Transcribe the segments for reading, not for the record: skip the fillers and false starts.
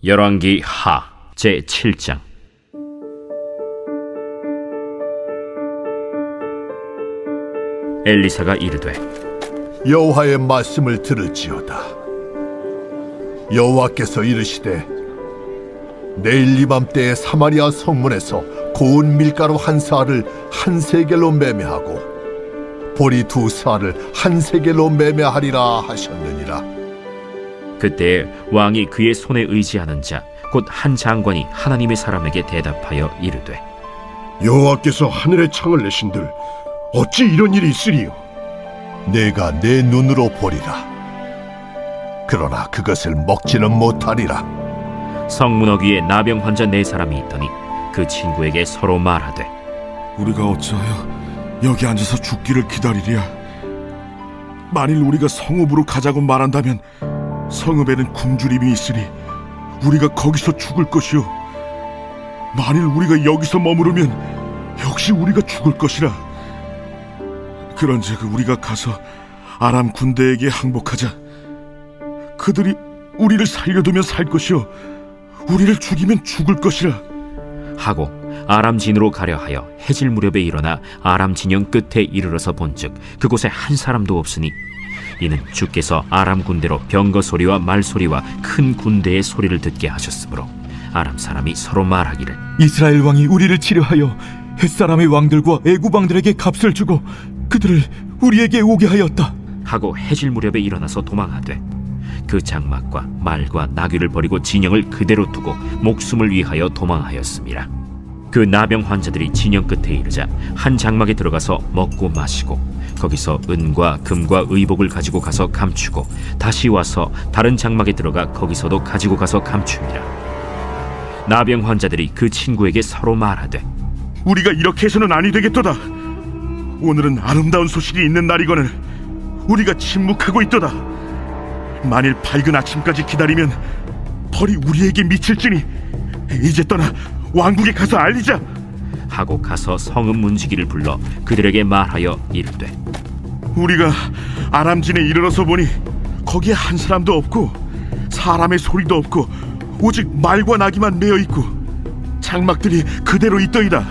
열왕기 하 제7장. 엘리사가 이르되 여호와의 말씀을 들을지어다. 여호와께서 이르시되 내일 이맘때에 사마리아 성문에서 고운 밀가루 한 사알을 한 세겔로 매매하고 보리 두 사알을 한 세겔로 매매하리라 하셨느니라. 그때에 왕이 그의 손에 의지하는 자 곧 한 장관이 하나님의 사람에게 대답하여 이르되 여호와께서 하늘의 창을 내신들 어찌 이런 일이 있으리요? 내가 내 눈으로 보리라. 그러나 그것을 먹지는 못하리라. 성문 어귀에 나병 환자 4사람이 있더니 그 친구에게 서로 말하되 우리가 어찌하여 여기 앉아서 죽기를 기다리랴? 만일 우리가 성읍으로 가자고 말한다면 성읍에는 굶주림이 있으니 우리가 거기서 죽을 것이요, 만일 우리가 여기서 머무르면 역시 우리가 죽을 것이라. 그런즉 우리가 가서 아람 군대에게 항복하자. 그들이 우리를 살려두면 살 것이요 우리를 죽이면 죽을 것이라 하고 아람 진으로 가려 하여 해질 무렵에 일어나 아람 진영 끝에 이르러서 본즉 그곳에 한 사람도 없으니 이는 주께서 아람 군대로 병거 소리와 말 소리와 큰 군대의 소리를 듣게 하셨으므로 아람 사람이 서로 말하기를 이스라엘 왕이 우리를 치려하여 햇사람의 왕들과 애굽 왕들에게 값을 주고 그들을 우리에게 오게 하였다 하고 해질 무렵에 일어나서 도망하되 그 장막과 말과 나귀를 버리고 진영을 그대로 두고 목숨을 위하여 도망하였습니다. 그 나병 환자들이 진영 끝에 이르자 한 장막에 들어가서 먹고 마시고 거기서 은과 금과 의복을 가지고 가서 감추고 다시 와서 다른 장막에 들어가 거기서도 가지고 가서 감춥니다. 나병 환자들이 그 친구에게 서로 말하되 우리가 이렇게 해서는 아니 되겠도다. 오늘은 아름다운 소식이 있는 날이거늘 우리가 침묵하고 있도다. 만일 밝은 아침까지 기다리면 벌이 우리에게 미칠지니 이제 떠나 왕국에 가서 알리자. 하고 가서 성읍 문지기를 불러 그들에게 말하여 이르되 우리가 아람진에 이르러서 보니 거기에 한 사람도 없고 사람의 소리도 없고 오직 말과 나귀만 메어 있고 장막들이 그대로 있더이다.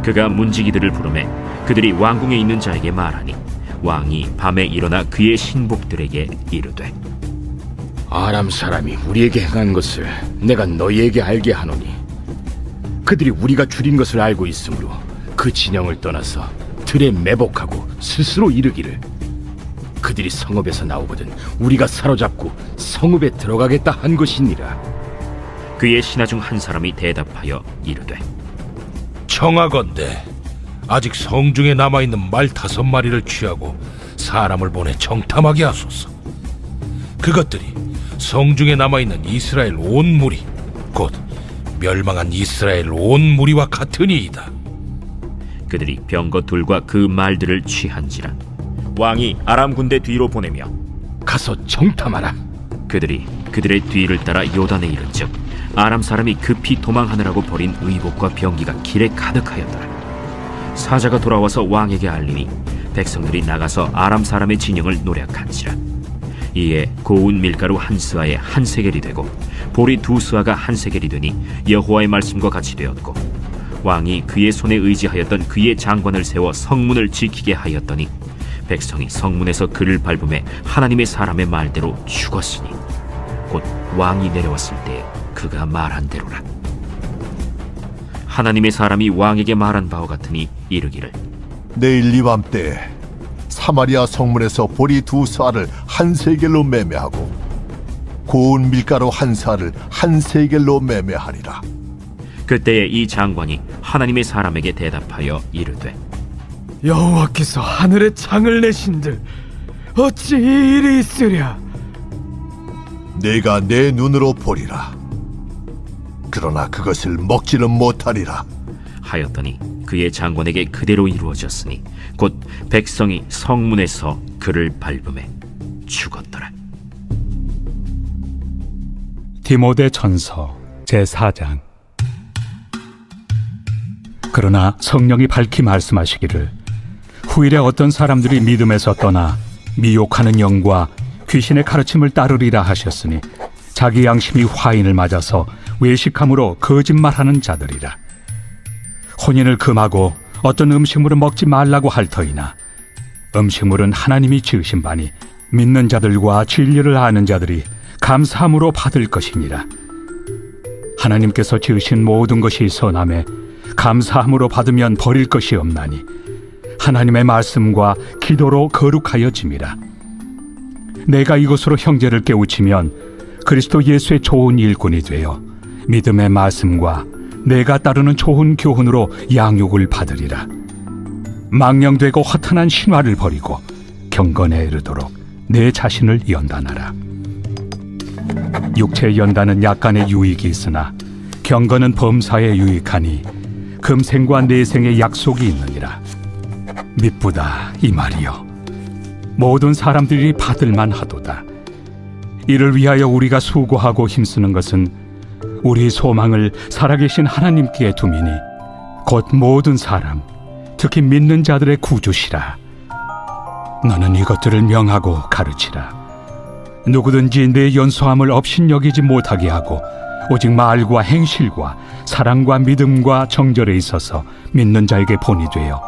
그가 문지기들을 부르매 그들이 왕궁에 있는 자에게 말하니 왕이 밤에 일어나 그의 신복들에게 이르되 아람 사람이 우리에게 행한 것을 내가 너희에게 알게 하노니 그들이 우리가 줄인 것을 알고 있으므로 그 진영을 떠나서 들에 매복하고 스스로 이르기를 그들이 성읍에서 나오거든 우리가 사로잡고 성읍에 들어가겠다 한 것이니라. 그의 신하 중 한 사람이 대답하여 이르되 청하건대 아직 성중에 남아있는 말 5마리를 취하고 사람을 보내 정탐하게 하소서. 그것들이 성중에 남아있는 이스라엘 온 무리 곧 멸망한 이스라엘 온 무리와 같으니이다. 그들이 병거 둘과 그 말들을 취한지라 왕이 아람 군대 뒤로 보내며 가서 정탐하라. 그들이 그들의 뒤를 따라 요단에 이른즉 아람 사람이 급히 도망하느라고 버린 의복과 병기가 길에 가득하였더라. 사자가 돌아와서 왕에게 알리니 백성들이 나가서 아람 사람의 진영을 노략한지라. 이에 고운 밀가루 한 스아에 한 세겔이 되고 보리 2스아가 한 세겔이 되니 여호와의 말씀과 같이 되었고 왕이 그의 손에 의지하였던 그의 장관을 세워 성문을 지키게 하였더니 백성이 성문에서 그를 밟음에 하나님의 사람의 말대로 죽었으니 곧 왕이 내려왔을 때에 그가 말한 대로라. 하나님의 사람이 왕에게 말한 바와 같으니 이르기를 내일 이맘때에 사마리아 성문에서 보리 2사알을 한 세겔로 매매하고 고운 밀가루 한 사알을 한 세겔로 매매하리라. 그때에 이 장관이 하나님의 사람에게 대답하여 이르되 여호와께서 하늘의 창을 내신들 어찌 이 일이 있으랴? 내가 내 눈으로 보리라. 그러나 그것을 먹지는 못하리라. 하였더니 그의 장관에게 그대로 이루어졌으니 곧 백성이 성문에서 그를 밟음에 죽었더라. 디모데 전서 제4장. 그러나 성령이 밝히 말씀하시기를 후일에 어떤 사람들이 믿음에서 떠나 미혹하는 영과 귀신의 가르침을 따르리라 하셨으니 자기 양심이 화인을 맞아서 외식함으로 거짓말하는 자들이라. 혼인을 금하고 어떤 음식물을 먹지 말라고 할 터이나 음식물은 하나님이 지으신 바니 믿는 자들과 진리를 아는 자들이 감사함으로 받을 것이니라. 하나님께서 지으신 모든 것이 선함에 감사함으로 받으면 버릴 것이 없나니 하나님의 말씀과 기도로 거룩하여짐이라. 내가 이것으로 형제를 깨우치면 그리스도 예수의 좋은 일꾼이 되어 믿음의 말씀과 내가 따르는 좋은 교훈으로 양육을 받으리라. 망령되고 허탄한 신화를 버리고 경건에 이르도록 내 자신을 연단하라. 육체의 연단은 약간의 유익이 있으나 경건은 범사에 유익하니 금생과 내생의 약속이 있느니라. 미쁘다 이 말이여. 모든 사람들이 받을만 하도다. 이를 위하여 우리가 수고하고 힘쓰는 것은 우리 소망을 살아계신 하나님께 두미니 곧 모든 사람, 특히 믿는 자들의 구주시라. 너는 이것들을 명하고 가르치라. 누구든지 내 연소함을 업신여기지 못하게 하고 오직 말과 행실과 사랑과 믿음과 정절에 있어서 믿는 자에게 본이 되어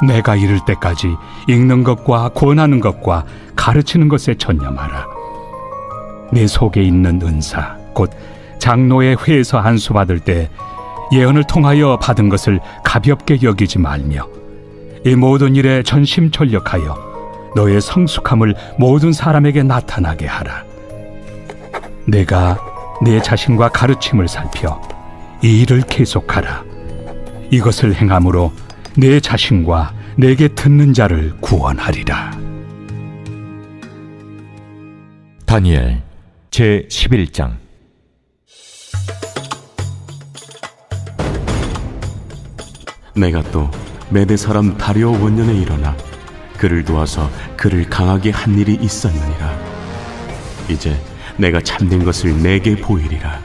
내가 이를 때까지 읽는 것과 권하는 것과 가르치는 것에 전념하라. 내 속에 있는 은사 곧 장로의 회에서 안수받을 때 예언을 통하여 받은 것을 가볍게 여기지 말며 이 모든 일에 전심전력하여 너의 성숙함을 모든 사람에게 나타나게 하라. 내가 내 자신과 가르침을 살펴 이 일을 계속하라. 이것을 행함으로 내 자신과 내게 듣는 자를 구원하리라. 다니엘 제 11장. 내가 또 메대 사람 다리오 원년에 일어나 그를 도와서 그를 강하게 한 일이 있었느니라. 이제 내가 참된 것을 내게 보이리라.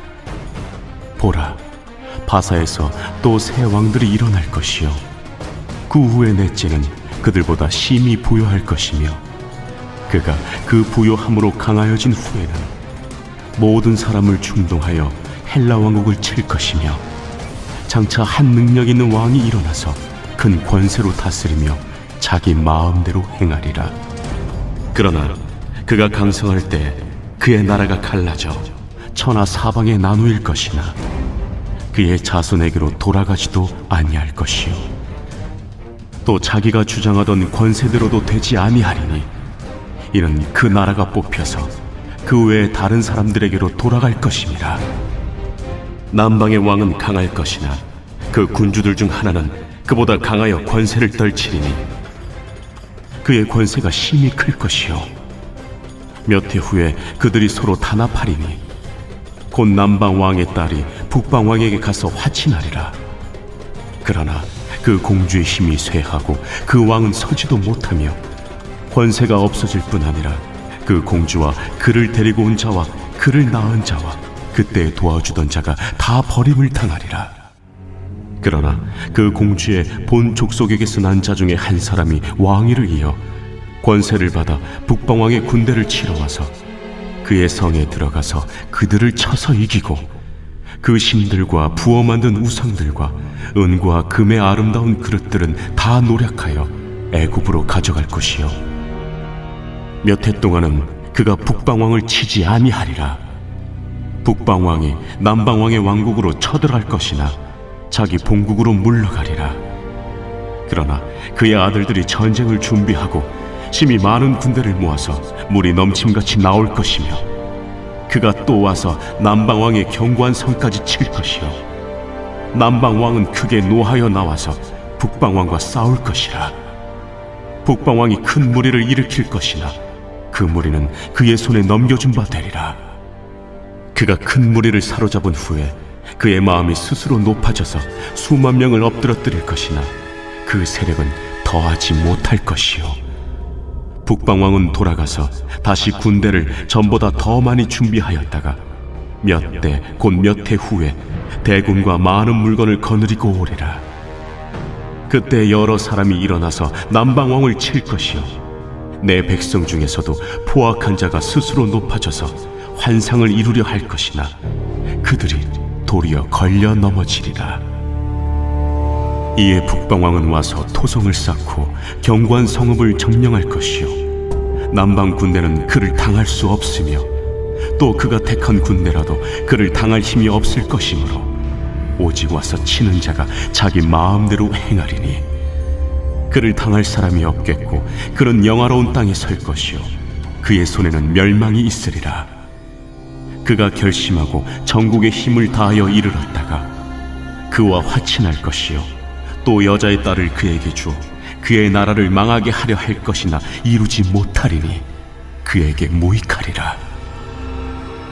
보라, 바사에서 또 새 왕들이 일어날 것이요 그 후에 넷째는 그들보다 심히 부요할 것이며 그가 그 부요함으로 강하여진 후에는 모든 사람을 충동하여 헬라 왕국을 칠 것이며 장차 한 능력 있는 왕이 일어나서 큰 권세로 다스리며 자기 마음대로 행하리라. 그러나 그가 강성할 때 그의 나라가 갈라져 천하 사방에 나누일 것이나 그의 자손에게로 돌아가지도 아니할 것이요 또 자기가 주장하던 권세대로도 되지 아니하리니 이는 그 나라가 뽑혀서 그 외에 다른 사람들에게로 돌아갈 것임이라. 남방의 왕은 강할 것이나 그 군주들 중 하나는 그보다 강하여 권세를 떨치리니 그의 권세가 심히 클 것이요 몇 해 후에 그들이 서로 단합하리니 곧 남방 왕의 딸이 북방 왕에게 가서 화친하리라. 그러나 그 공주의 힘이 쇠하고 그 왕은 서지도 못하며 권세가 없어질 뿐 아니라 그 공주와 그를 데리고 온 자와 그를 낳은 자와 그때 도와주던 자가 다 버림을 당하리라. 그러나 그 공주의 본 족속에게서 난 자 중에 한 사람이 왕위를 이어 권세를 받아 북방왕의 군대를 치러 와서 그의 성에 들어가서 그들을 쳐서 이기고 그 신들과 부어 만든 우상들과 은과 금의 아름다운 그릇들은 다 노략하여 애굽으로 가져갈 것이요 몇 해 동안은 그가 북방왕을 치지 아니하리라. 북방왕이 남방왕의 왕국으로 쳐들어갈 것이나 자기 본국으로 물러가리라. 그러나 그의 아들들이 전쟁을 준비하고 심히 많은 군대를 모아서 물이 넘침같이 나올 것이며 그가 또 와서 남방왕의 견고한 성까지 칠 것이요 남방왕은 크게 노하여 나와서 북방왕과 싸울 것이라. 북방왕이 큰 무리를 일으킬 것이나 그 무리는 그의 손에 넘겨준 바 되리라. 그가 큰 무리를 사로잡은 후에 그의 마음이 스스로 높아져서 수만 명을 엎드러뜨릴 것이나 그 세력은 더하지 못할 것이요 북방왕은 돌아가서 다시 군대를 전보다 더 많이 준비하였다가 몇 대 곧 몇 해 후에 대군과 많은 물건을 거느리고 오리라. 그때 여러 사람이 일어나서 남방왕을 칠 것이요 내 백성 중에서도 포악한 자가 스스로 높아져서 환상을 이루려 할 것이나 그들이 도리어 걸려 넘어지리라. 이에 북방왕은 와서 토성을 쌓고 견고한 성읍을 점령할 것이요 남방 군대는 그를 당할 수 없으며 또 그가 택한 군대라도 그를 당할 힘이 없을 것이므로 오직 와서 치는 자가 자기 마음대로 행하리니 그를 당할 사람이 없겠고 그는 영화로운 땅에 설 것이요 그의 손에는 멸망이 있으리라. 그가 결심하고 전국의 힘을 다하여 이르렀다가 그와 화친할 것이요 또 여자의 딸을 그에게 주어 그의 나라를 망하게 하려 할 것이나 이루지 못하리니 그에게 무익하리라.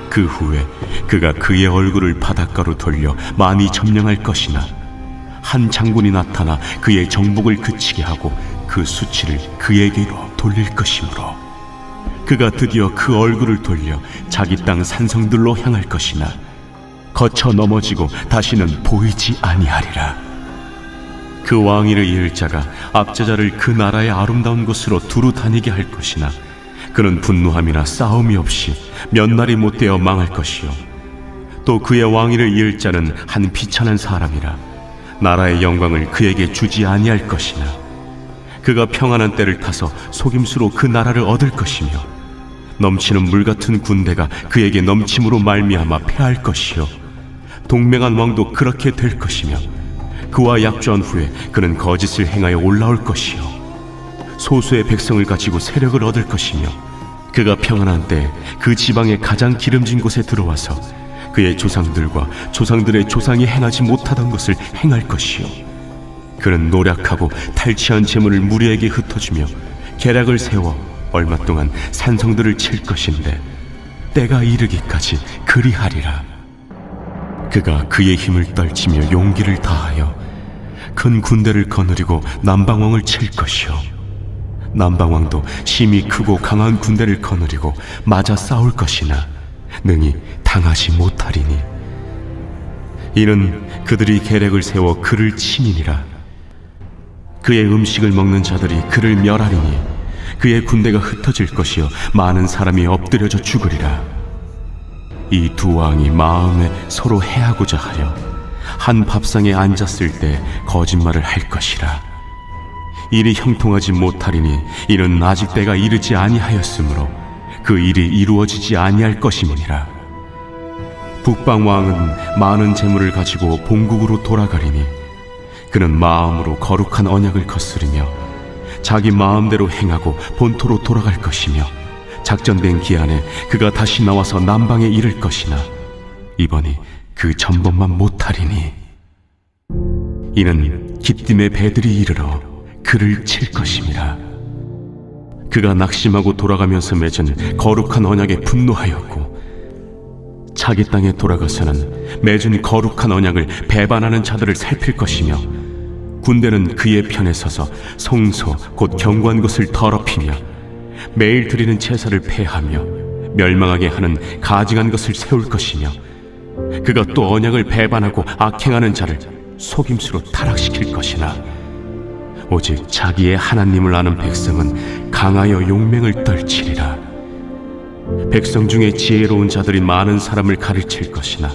그 후에 그가 그의 얼굴을 바닷가로 돌려 많이 점령할 것이나 한 장군이 나타나 그의 정복을 그치게 하고 그 수치를 그에게로 돌릴 것이므로 그가 드디어 그 얼굴을 돌려 자기 땅 산성들로 향할 것이나 거쳐 넘어지고 다시는 보이지 아니하리라. 그 왕위를 이을 자가 압제자를 그 나라의 아름다운 곳으로 두루 다니게 할 것이나 그는 분노함이나 싸움이 없이 몇 날이 못되어 망할 것이요 또 그의 왕위를 이을 자는 한 비천한 사람이라 나라의 영광을 그에게 주지 아니할 것이나 그가 평안한 때를 타서 속임수로 그 나라를 얻을 것이며 넘치는 물 같은 군대가 그에게 넘침으로 말미암아 패할 것이요 동맹한 왕도 그렇게 될 것이며 그와 약조한 후에 그는 거짓을 행하여 올라올 것이요 소수의 백성을 가지고 세력을 얻을 것이며 그가 평안한 때 그 지방의 가장 기름진 곳에 들어와서 그의 조상들과 조상들의 조상이 행하지 못하던 것을 행할 것이요 그는 노력하고 탈취한 재물을 무리에게 흩어주며 계략을 세워 얼마 동안 산성들을 칠 것인데 때가 이르기까지 그리하리라. 그가 그의 힘을 떨치며 용기를 다하여 큰 군대를 거느리고 남방왕을 칠 것이요 남방왕도 힘이 크고 강한 군대를 거느리고 맞아 싸울 것이나 능히 당하지 못하리니 이는 그들이 계략을 세워 그를 침이니라. 그의 음식을 먹는 자들이 그를 멸하리니 그의 군대가 흩어질 것이요 많은 사람이 엎드려져 죽으리라. 이 두 왕이 마음에 서로 해하고자 하여 한 밥상에 앉았을 때 거짓말을 할 것이라. 일이 형통하지 못하리니 이는 아직 때가 이르지 아니하였으므로 그 일이 이루어지지 아니할 것임이니라. 북방 왕은 많은 재물을 가지고 본국으로 돌아가리니 그는 마음으로 거룩한 언약을 거스르며 자기 마음대로 행하고 본토로 돌아갈 것이며 작전된 기한에 그가 다시 나와서 남방에 이를 것이나 이번이 그 전번만 못하리니 이는 기띔의 배들이 이르러 그를 칠 것임이라. 그가 낙심하고 돌아가면서 맺은 거룩한 언약에 분노하였고 자기 땅에 돌아가서는 맺은 거룩한 언약을 배반하는 자들을 살필 것이며 군대는 그의 편에 서서 성소 곧 견고한 곳을 더럽히며 매일 드리는 제사를 폐하며 멸망하게 하는 가증한 것을 세울 것이며 그가 또 언약을 배반하고 악행하는 자를 속임수로 타락시킬 것이나 오직 자기의 하나님을 아는 백성은 강하여 용맹을 떨치리라. 백성 중에 지혜로운 자들이 많은 사람을 가르칠 것이나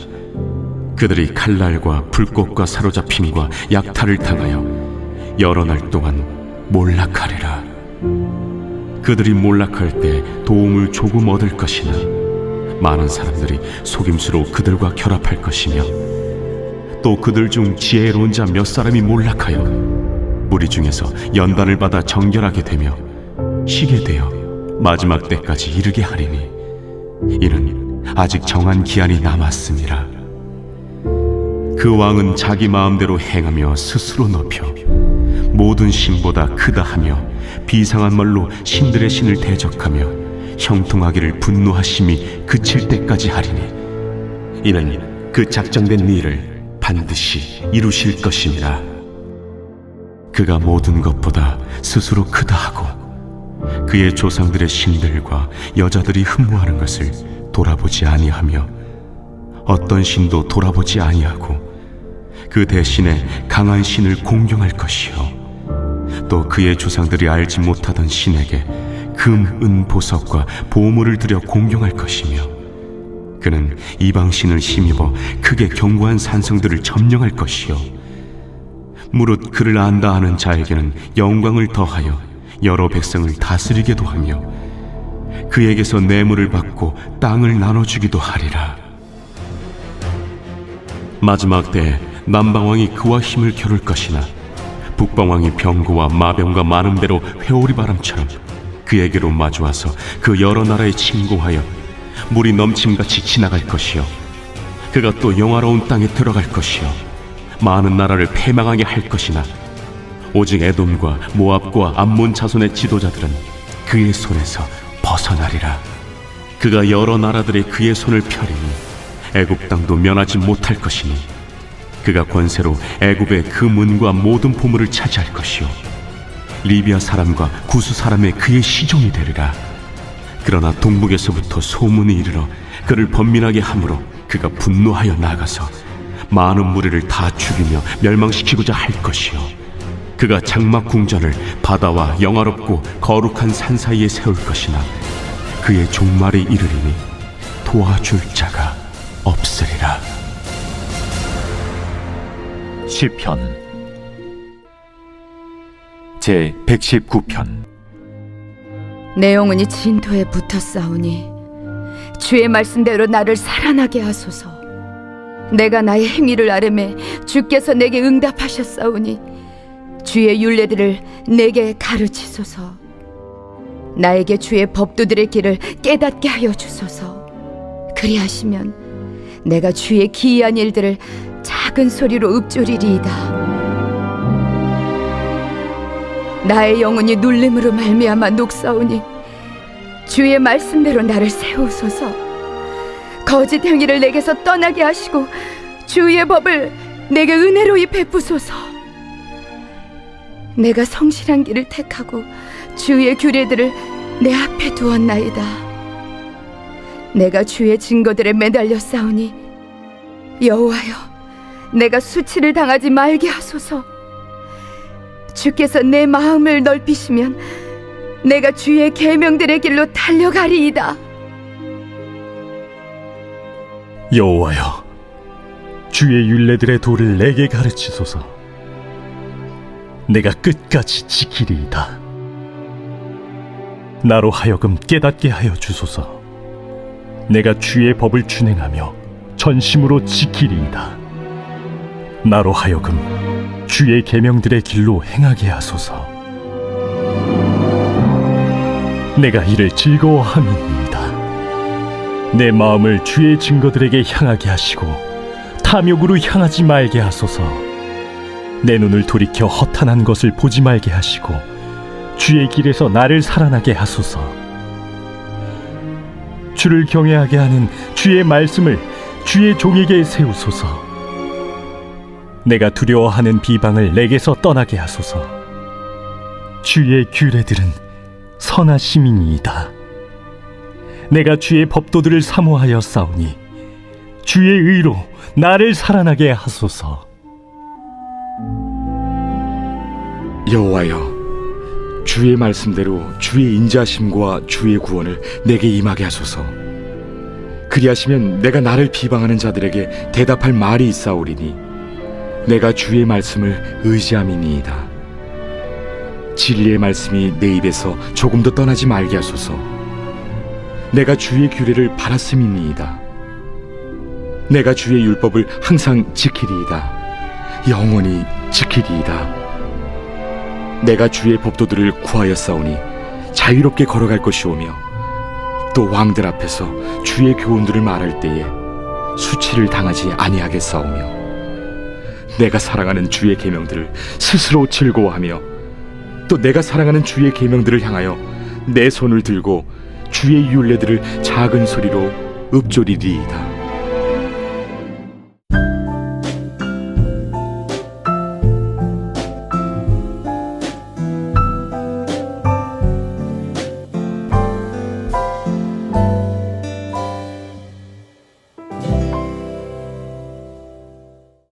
그들이 칼날과 불꽃과 사로잡힘과 약탈을 당하여 여러 날 동안 몰락하리라. 그들이 몰락할 때 도움을 조금 얻을 것이나 많은 사람들이 속임수로 그들과 결합할 것이며 또 그들 중 지혜로운 자 몇 사람이 몰락하여 무리 중에서 연단을 받아 정결하게 되며 쉬게 되어 마지막 때까지 이르게 하리니 이는 아직 정한 기한이 남았습니다. 그 왕은 자기 마음대로 행하며 스스로 높여 모든 신보다 크다 하며 비상한 말로 신들의 신을 대적하며 형통하기를 분노하심이 그칠 때까지 하리니 이는 그 작정된 일을 반드시 이루실 것입니다. 그가 모든 것보다 스스로 크다 하고 그의 조상들의 신들과 여자들이 흠모하는 것을 돌아보지 아니하며 어떤 신도 돌아보지 아니하고 그 대신에 강한 신을 공경할 것이요 또 그의 조상들이 알지 못하던 신에게 금, 은, 보석과 보물을 들여 공경할 것이며 그는 이방신을 힘입어 크게 견고한 산성들을 점령할 것이요 무릇 그를 안다 하는 자에게는 영광을 더하여 여러 백성을 다스리게도 하며 그에게서 뇌물을 받고 땅을 나눠주기도 하리라. 마지막 때에 남방왕이 그와 힘을 겨룰 것이나 북방왕이 병거와 마병과 많은 배로 회오리 바람처럼 그에게로 마주와서 그 여러 나라에 침공하여 물이 넘침같이 지나갈 것이요 그가 또 영화로운 땅에 들어갈 것이요 많은 나라를 패망하게 할 것이나 오직 에돔과 모압과 암몬 자손의 지도자들은 그의 손에서 벗어나리라. 그가 여러 나라들의 그의 손을 펴리니 애굽 땅도 면하지 못할 것이니 그가 권세로 애굽의 그 문과 모든 보물을 차지할 것이요 리비아 사람과 구스 사람의 그의 시종이 되리라. 그러나 동북에서부터 소문이 이르러 그를 번민하게 하므로 그가 분노하여 나가서 많은 무리를 다 죽이며 멸망시키고자 할 것이요 그가 장막 궁전을 바다와 영화롭고 거룩한 산 사이에 세울 것이나 그의 종말이 이르리니 도와줄 자가 없으리라. 시편 제 119편. 내 영혼이 진토에 붙어 싸우니 주의 말씀대로 나를 살아나게 하소서. 내가 나의 행위를 아뢰매 주께서 내게 응답하셨사오니 주의 율례들을 내게 가르치소서. 나에게 주의 법도들의 길을 깨닫게 하여 주소서. 그리하시면 내가 주의 기이한 일들을 작은 소리로 읊조리리이다. 나의 영혼이 눌림으로 말미암아 녹사오니 주의 말씀대로 나를 세우소서. 거짓 행위를 내게서 떠나게 하시고 주의 법을 내게 은혜로이 베푸소서. 내가 성실한 길을 택하고 주의 규례들을 내 앞에 두었나이다. 내가 주의 증거들에 매달려 싸우니 여호와여, 내가 수치를 당하지 말게 하소서. 주께서 내 마음을 넓히시면 내가 주의 계명들의 길로 달려가리이다. 여호와여, 주의 율례들의 도를 내게 가르치소서. 내가 끝까지 지키리이다. 나로 하여금 깨닫게 하여 주소서. 내가 주의 법을 준행하며 전심으로 지키리이다. 나로 하여금 주의 계명들의 길로 행하게 하소서. 내가 이를 즐거워함이니이다. 내 마음을 주의 증거들에게 향하게 하시고 탐욕으로 향하지 말게 하소서. 내 눈을 돌이켜 허탄한 것을 보지 말게 하시고 주의 길에서 나를 살아나게 하소서. 주를 경외하게 하는 주의 말씀을 주의 종에게 세우소서. 내가 두려워하는 비방을 내게서 떠나게 하소서. 주의 규례들은 선하심이니이다. 내가 주의 법도들을 사모하여 싸우니 주의 의로 나를 살아나게 하소서. 여호와여, 주의 말씀대로 주의 인자하심과 주의 구원을 내게 임하게 하소서. 그리하시면 내가 나를 비방하는 자들에게 대답할 말이 있사오리니 내가 주의 말씀을 의지함이니이다. 진리의 말씀이 내 입에서 조금도 떠나지 말게 하소서. 내가 주의 규례를 바랐음이니이다. 내가 주의 율법을 항상 지키리이다. 영원히 지키리이다. 내가 주의 법도들을 구하여 싸우니 자유롭게 걸어갈 것이오며 또 왕들 앞에서 주의 교훈들을 말할 때에 수치를 당하지 아니하겠사오며 내가 사랑하는 주의 계명들을 스스로 즐거워하며 또 내가 사랑하는 주의 계명들을 향하여 내 손을 들고 주의 율례들을 작은 소리로 읊조리리이다.